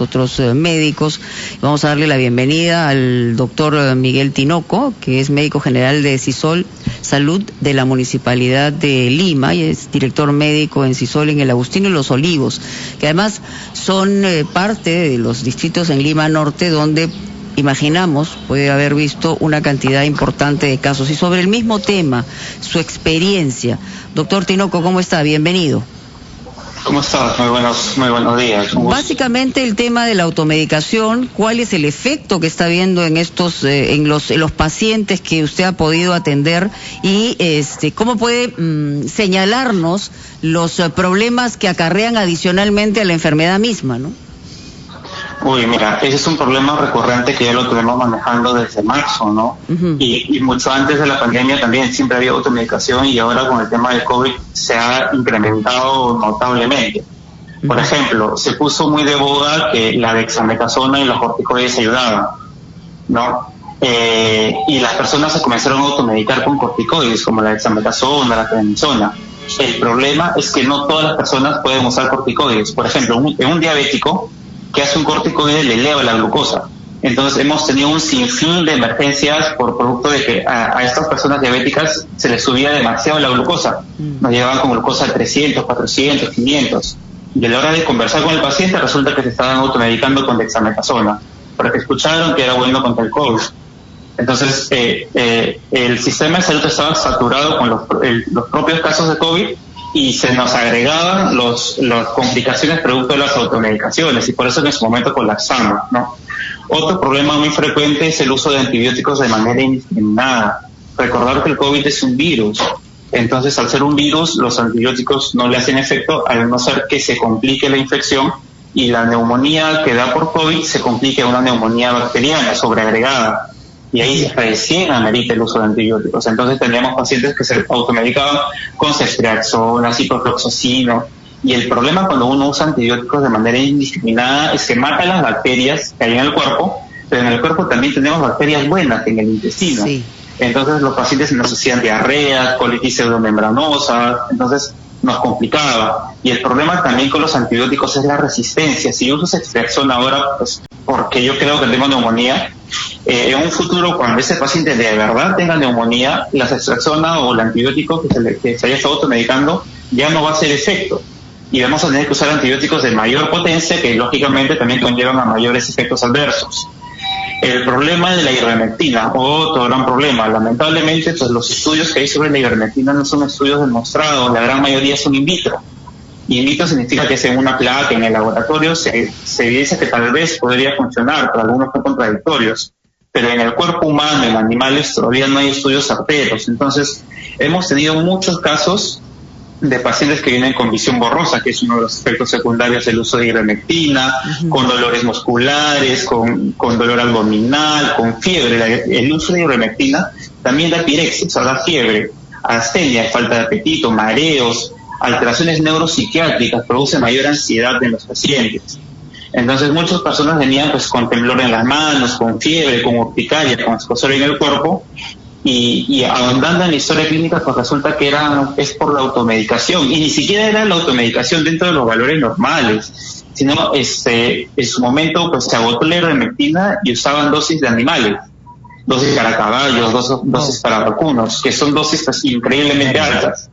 otros médicos. Vamos a darle la bienvenida al doctor Miguel Tinoco, que es médico general de CISOL Salud de la Municipalidad de Lima y es director médico en CISOL en el Agustino y Los Olivos, que además son parte de los distritos en Lima Norte donde imaginamos puede haber visto una cantidad importante de casos. Y sobre el mismo tema, su experiencia. Doctor Tinoco, ¿cómo está? Bienvenido. ¿Cómo estás? Muy buenos días. Básicamente el tema de la automedicación, ¿cuál es el efecto que está viendo en estos, en los pacientes que usted ha podido atender y cómo puede señalarnos los problemas que acarrean adicionalmente a la enfermedad misma, ¿no? Uy, mira, ese es un problema recurrente que ya lo tenemos manejando desde marzo, ¿no? Y mucho antes de la pandemia también siempre había automedicación y ahora con el tema del COVID se ha incrementado notablemente. Por ejemplo, se puso muy de boga que la dexametasona y los corticoides ayudaban, ¿no? Y las personas se comenzaron a automedicar con corticoides como la dexametasona, la prednisona. El problema es que no todas las personas pueden usar corticoides. Por ejemplo, en un diabético que hace un corticoide le eleva la glucosa. Entonces hemos tenido un sinfín de emergencias por producto de que a estas personas diabéticas se les subía demasiado la glucosa. Nos llevaban con glucosa de 300, 400, 500. Y a la hora de conversar con el paciente resulta que se estaban automedicando con dexametasona, porque escucharon que era bueno contra el COVID. Entonces el sistema de salud estaba saturado con los propios casos de COVID y se nos agregaban las complicaciones producto de las automedicaciones y por eso en su momento colapsamos, ¿no? Otro problema muy frecuente es el uso de antibióticos de manera indiscriminada. Recordar que el COVID es un virus, entonces al ser un virus los antibióticos no le hacen efecto al no ser que se complique la infección y la neumonía que da por COVID se complique a una neumonía bacteriana sobreagregada. Y ahí recién amerita el uso de antibióticos. Entonces teníamos pacientes que se automedicaban con ceftriaxona, ciprofloxacino. Y el problema cuando uno usa antibióticos de manera indiscriminada es que mata las bacterias que hay en el cuerpo, pero en el cuerpo también tenemos bacterias buenas en el intestino. Sí. Entonces los pacientes nos hacían diarrea, colitis pseudomembranosa, entonces nos complicaba. Y el problema también con los antibióticos es la resistencia. Si yo uso ceftriaxona ahora, pues porque yo creo que tengo neumonía, en un futuro cuando ese paciente de verdad tenga neumonía, la ceftriaxona o el antibiótico que se haya estado automedicando ya no va a hacer efecto. Y vamos a tener que usar antibióticos de mayor potencia que lógicamente también conllevan a mayores efectos adversos. El problema de la ivermectina, otro gran problema. Lamentablemente, pues los estudios que hay sobre la ivermectina no son estudios demostrados, la gran mayoría son in vitro. Y in vitro significa que en una placa en el laboratorio se dice que tal vez podría funcionar, pero algunos son contradictorios. Pero en el cuerpo humano, en animales, todavía no hay estudios certeros. Entonces, hemos tenido muchos casos de pacientes que vienen con visión borrosa, que es uno de los efectos secundarios del uso de ivermectina, con dolores musculares, con dolor abdominal, con fiebre. El uso de ivermectina también da pirexia, o sea, da fiebre, astenia, falta de apetito, mareos, alteraciones neuropsiquiátricas, produce mayor ansiedad en los pacientes. Entonces muchas personas venían pues con temblor en las manos, con fiebre, con urticaria, con escozor en el cuerpo, y ahondando en la historia clínica pues resulta que es por la automedicación, y ni siquiera era la automedicación dentro de los valores normales, sino en su momento pues se agotó la ivermectina y usaban dosis de animales, dosis para caballos, dosis para vacunos, que son dosis pues increíblemente altas.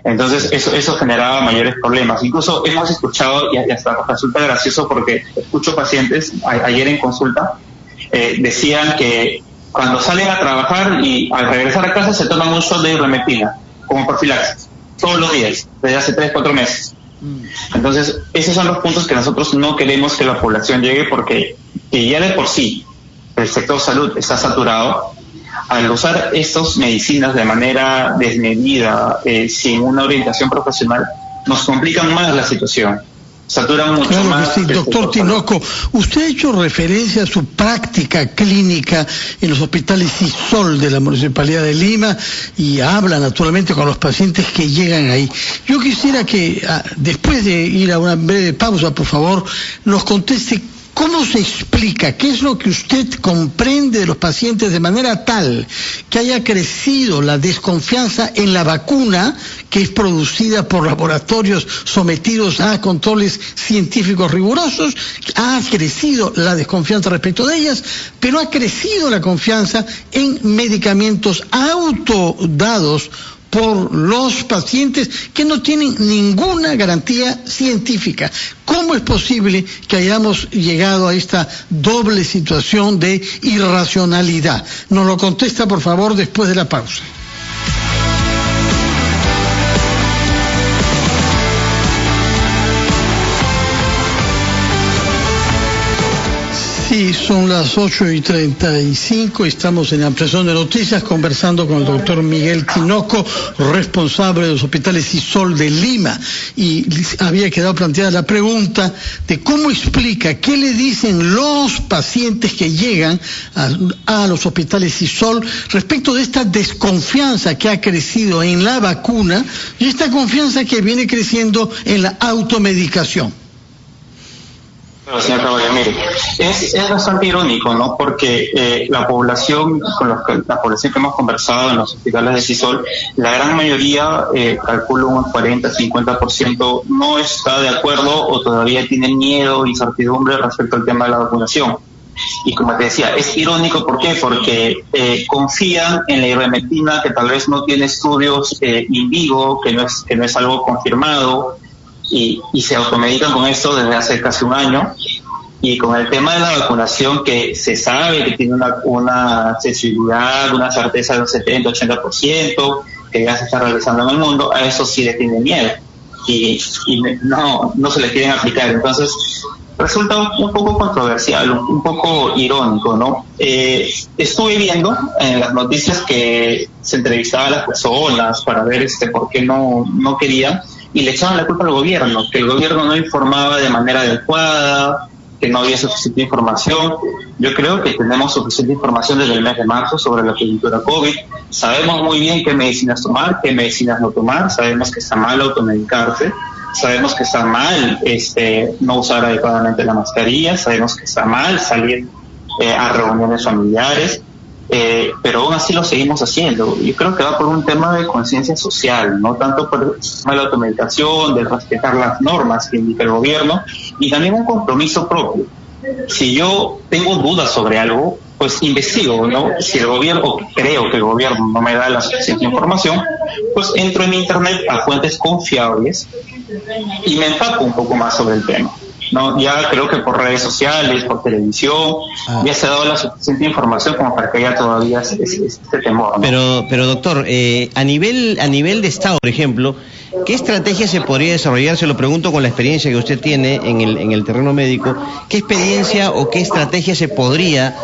Entonces eso generaba mayores problemas. Incluso hemos escuchado, y hasta resulta gracioso porque escucho pacientes ayer en consulta, decían que cuando salen a trabajar y al regresar a casa se toman un shot de ivermectina como profilaxis, todos los días, desde hace 3-4 meses. Entonces esos son los puntos que nosotros no queremos que la población llegue, porque que ya de por sí el sector salud está saturado. Al usar estas medicinas de manera desmedida, sin una orientación profesional, nos complican más la situación, saturan mucho claro más. Que sí. Doctor Tinoco, usted ha hecho referencia a su práctica clínica en los hospitales CISOL de la Municipalidad de Lima y habla naturalmente con los pacientes que llegan ahí. Yo quisiera que, después de ir a una breve pausa, por favor, nos conteste ¿Cómo se explica? ¿Qué es lo que usted comprende de los pacientes de manera tal que haya crecido la desconfianza en la vacuna, que es producida por laboratorios sometidos a controles científicos rigurosos? Ha crecido la desconfianza respecto de ellas, pero ha crecido la confianza en medicamentos autodados por los pacientes que no tienen ninguna garantía científica. ¿Cómo es posible que hayamos llegado a esta doble situación de irracionalidad? Nos lo contesta, por favor, después de la pausa. Sí, son las 8:35, estamos en Ampliación de Noticias conversando con el doctor Miguel Tinoco, responsable de los hospitales Sisol de Lima, y había quedado planteada la pregunta de cómo explica, qué le dicen los pacientes que llegan a los hospitales Sisol respecto de esta desconfianza que ha crecido en la vacuna y esta confianza que viene creciendo en la automedicación. Señor Caballo, mire, es bastante irónico, ¿no? Porque la población que hemos conversado en los hospitales de Sisol, la gran mayoría, calculo un 40-50%, no está de acuerdo o todavía tiene miedo, incertidumbre respecto al tema de la vacunación. Y como te decía, es irónico, ¿por qué? Porque confían en la ivermectina, que tal vez no tiene estudios in vivo, que no es algo confirmado, y se automedican con esto desde hace casi un año. Y con el tema de la vacunación, que se sabe que tiene una sensibilidad, una certeza de un 70-80%, que ya se está realizando en el mundo, a eso sí le tienen miedo y no se le quieren aplicar. Entonces resulta un poco controversial, un poco irónico, ¿no? Estuve viendo en las noticias que se entrevistaba a las personas para ver por qué no querían, y le echaban la culpa al gobierno, que el gobierno no informaba de manera adecuada, que no había suficiente información. Yo creo que tenemos suficiente información desde el mes de marzo sobre la coyuntura COVID. Sabemos muy bien qué medicinas tomar, qué medicinas no tomar. Sabemos que está mal automedicarse. Sabemos que está mal no usar adecuadamente la mascarilla. Sabemos que está mal salir a reuniones familiares. Pero aún así lo seguimos haciendo. Yo creo que va por un tema de conciencia social, no tanto por el tema de la automedicación, de respetar las normas que indica el gobierno, y también un compromiso propio. Si yo tengo dudas sobre algo, pues investigo, ¿no? Si el gobierno, o creo que el gobierno no me da la suficiente información, pues entro en internet a fuentes confiables y me empapo un poco más sobre el tema. No, ya creo que por redes sociales, por televisión, ya se ha dado la suficiente información como para que haya todavía este temor, ¿no? Pero doctor, a nivel de Estado, por ejemplo, ¿qué estrategia se podría desarrollar? Se lo pregunto con la experiencia que usted tiene en el terreno médico. ¿Qué experiencia o qué estrategia se podría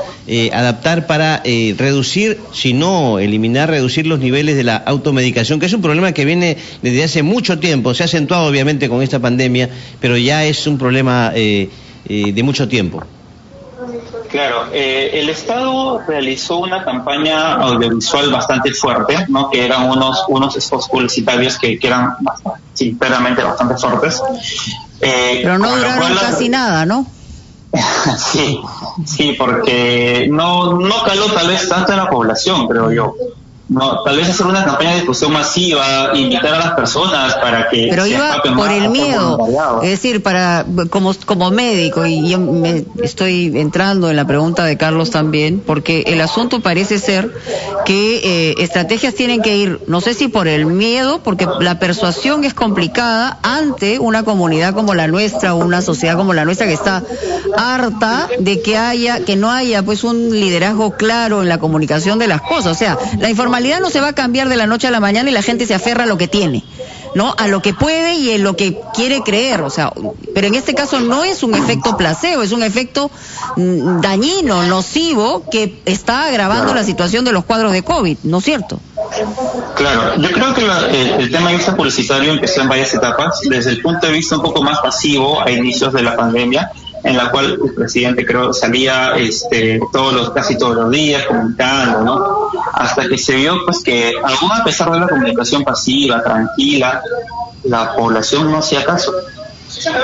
adaptar para reducir, si no eliminar, reducir los niveles de la automedicación, que es un problema que viene desde hace mucho tiempo? Se ha acentuado obviamente con esta pandemia, pero ya es un problema de mucho tiempo. Claro, el Estado realizó una campaña audiovisual bastante fuerte, ¿no? Que eran unos spots publicitarios que eran sinceramente bastante fuertes. Pero no duraron casi nada, ¿no? sí, porque no caló tal vez tanto en la población, creo yo. No, tal vez hacer una campaña de difusión masiva, invitar a las personas para que... Pero iba por el miedo, es decir, como médico, y yo me estoy entrando en la pregunta de Carlos también, porque el asunto parece ser que estrategias tienen que ir, no sé si por el miedo, porque la persuasión es complicada ante una comunidad como la nuestra, o una sociedad como la nuestra que está harta de que no haya pues un liderazgo claro en la comunicación de las cosas. O sea, la información no se va a cambiar de la noche a la mañana y la gente se aferra a lo que tiene, ¿no? A lo que puede y en lo que quiere creer, o sea, pero en este caso no es un efecto placebo, es un efecto dañino, nocivo, que está agravando la situación de los cuadros de COVID, ¿no es cierto? Claro, yo creo que el tema de vista publicitario empezó en varias etapas, desde el punto de vista un poco más pasivo a inicios de la pandemia, en la cual el presidente creo salía casi todos los días comunicando, ¿no? Hasta que se vio pues que aún a pesar de la comunicación pasiva, tranquila, la población no hacía caso.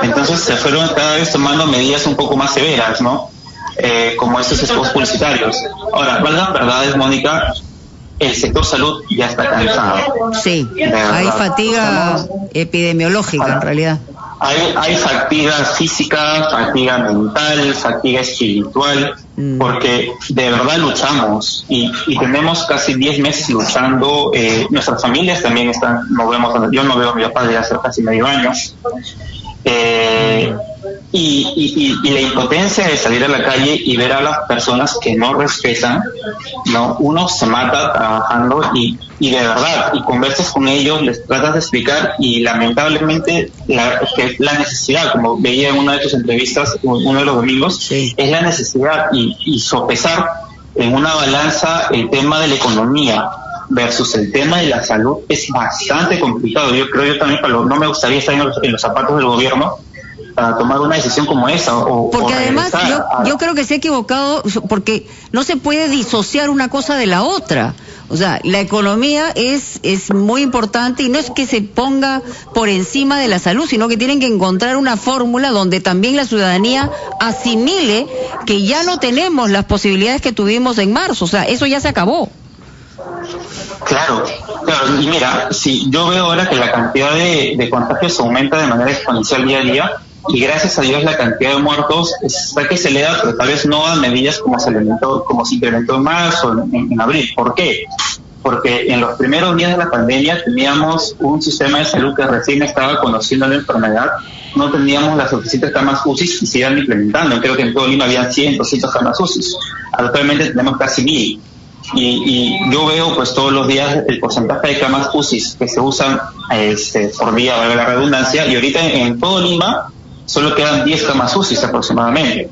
Entonces se fueron cada vez tomando medidas un poco más severas, ¿no? Como estos spots publicitarios. Ahora, valgan verdades, Mónica, el sector salud ya está cansado. Sí, hay fatiga epidemiológica en realidad. Hay fatiga física, fatiga mental, fatiga espiritual, porque de verdad luchamos y tenemos casi 10 meses luchando. Nuestras familias también están, yo no veo a mi papá desde hace casi medio año. Y la impotencia de salir a la calle y ver a las personas que no respetan, ¿no? Uno se mata trabajando y de verdad, y conversas con ellos, les tratas de explicar y lamentablemente la necesidad, como veía en una de tus entrevistas, uno de los domingos, sí, es la necesidad y sopesar en una balanza el tema de la economía versus el tema de la salud es bastante complicado. Yo también, no me gustaría estar en los zapatos del gobierno para tomar una decisión como esa. Porque además yo creo que se ha equivocado, porque no se puede disociar una cosa de la otra. O sea, la economía es muy importante y no es que se ponga por encima de la salud, sino que tienen que encontrar una fórmula donde también la ciudadanía asimile que ya no tenemos las posibilidades que tuvimos en marzo. O sea, eso ya se acabó. Claro, y mira, si yo veo ahora que la cantidad de contagios aumenta de manera exponencial día a día, y gracias a Dios la cantidad de muertos está que se le da, pero tal vez no a medidas como se incrementó en marzo, en abril. ¿Por qué? Porque en los primeros días de la pandemia teníamos un sistema de salud que recién estaba conociendo la enfermedad, no teníamos las suficientes camas UCI y se iban implementando. Creo que en todo Lima había 100, 200 camas UCI. Actualmente tenemos casi 1000. Y yo veo pues todos los días el porcentaje de camas UCI que se usan por día, valga la redundancia, y ahorita en todo Lima solo quedan 10 camas UCI aproximadamente.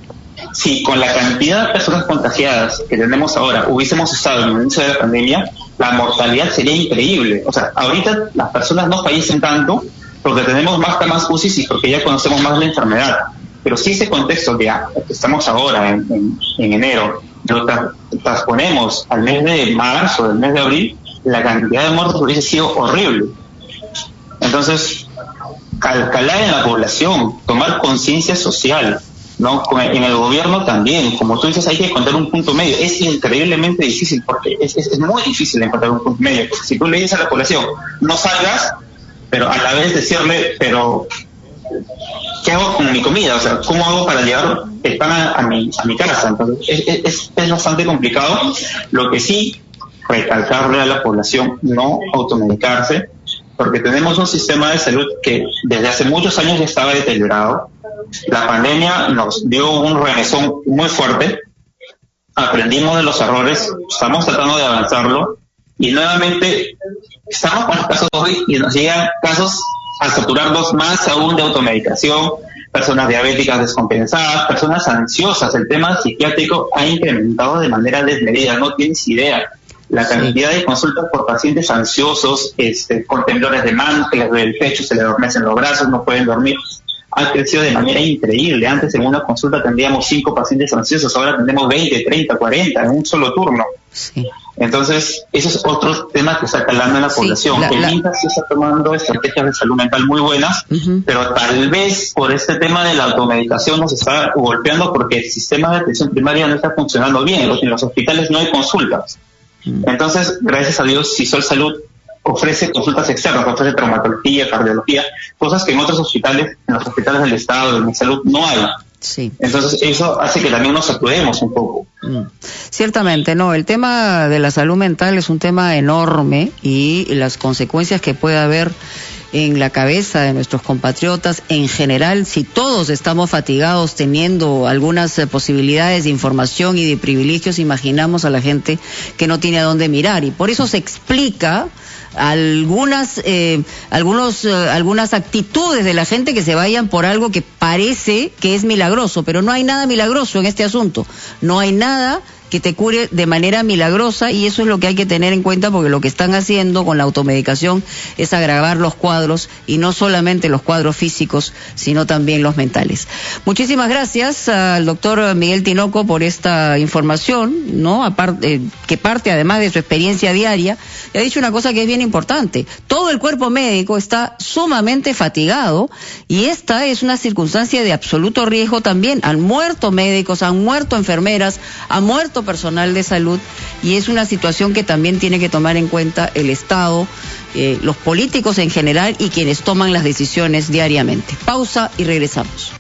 Si con la cantidad de personas contagiadas que tenemos ahora hubiésemos estado en el inicio de la pandemia, la mortalidad sería increíble. O sea, ahorita las personas no fallecen tanto porque tenemos más camas UCI y porque ya conocemos más la enfermedad. Pero si ese contexto que estamos ahora en enero lo transponemos al mes de marzo, del mes de abril, la cantidad de muertos hubiese sido horrible. Entonces, calar en la población, tomar conciencia social, ¿no? En el gobierno también, como tú dices, hay que encontrar un punto medio. Es increíblemente difícil, porque es muy difícil encontrar un punto medio, porque si tú le dices a la población, no salgas, pero a la vez decirle, pero ¿qué hago con mi comida? O sea, ¿cómo hago para llevar el pan a mi casa? Entonces, es bastante complicado. Lo que sí, recalcarle a la población, no automedicarse, porque tenemos un sistema de salud que desde hace muchos años ya estaba deteriorado. La pandemia nos dio un remesón muy fuerte, aprendimos de los errores, estamos tratando de avanzarlo, y nuevamente estamos con los casos hoy y nos llegan casos a saturarnos más aún de automedicación, personas diabéticas descompensadas, personas ansiosas. El tema psiquiátrico ha incrementado de manera desmedida, no tienes idea. La cantidad de consultas por pacientes ansiosos, con temblores de mano, que les duele el pecho, se les adormecen los brazos, no pueden dormir, ha crecido de manera increíble. Antes en una consulta tendríamos 5 pacientes ansiosos, ahora tenemos 20, 30, 40 en un solo turno. Sí. Entonces, ese es otro tema que está calando en la población. El INTA sí está tomando estrategias de salud mental muy buenas, pero tal vez por este tema de la automedicación nos está golpeando porque el sistema de atención primaria no está funcionando bien. En los hospitales no hay consultas. Entonces, gracias a Dios, Sisol Salud ofrece consultas externas, ofrece traumatología, cardiología, cosas que en otros hospitales, en los hospitales del Estado, de mi salud, no hay. Sí. Entonces eso hace que también nos actuemos un poco. Ciertamente, no, el tema de la salud mental es un tema enorme y las consecuencias que puede haber en la cabeza de nuestros compatriotas en general, si todos estamos fatigados teniendo algunas posibilidades de información y de privilegios, imaginamos a la gente que no tiene a dónde mirar, y por eso se explica algunas actitudes de la gente que se vayan por algo que parece que es milagroso, pero no hay nada milagroso en este asunto, no hay nada que te cure de manera milagrosa, y eso es lo que hay que tener en cuenta, porque lo que están haciendo con la automedicación es agravar los cuadros, y no solamente los cuadros físicos, sino también los mentales. Muchísimas gracias al doctor Miguel Tinoco por esta información, ¿no? Aparte, que parte además de su experiencia diaria. Y ha dicho una cosa que es bien importante: todo el cuerpo médico está sumamente fatigado, y esta es una circunstancia de absoluto riesgo también. Han muerto médicos, han muerto enfermeras, ha muerto personal de salud, y es una situación que también tiene que tomar en cuenta el Estado, los políticos en general y quienes toman las decisiones diariamente. Pausa y regresamos.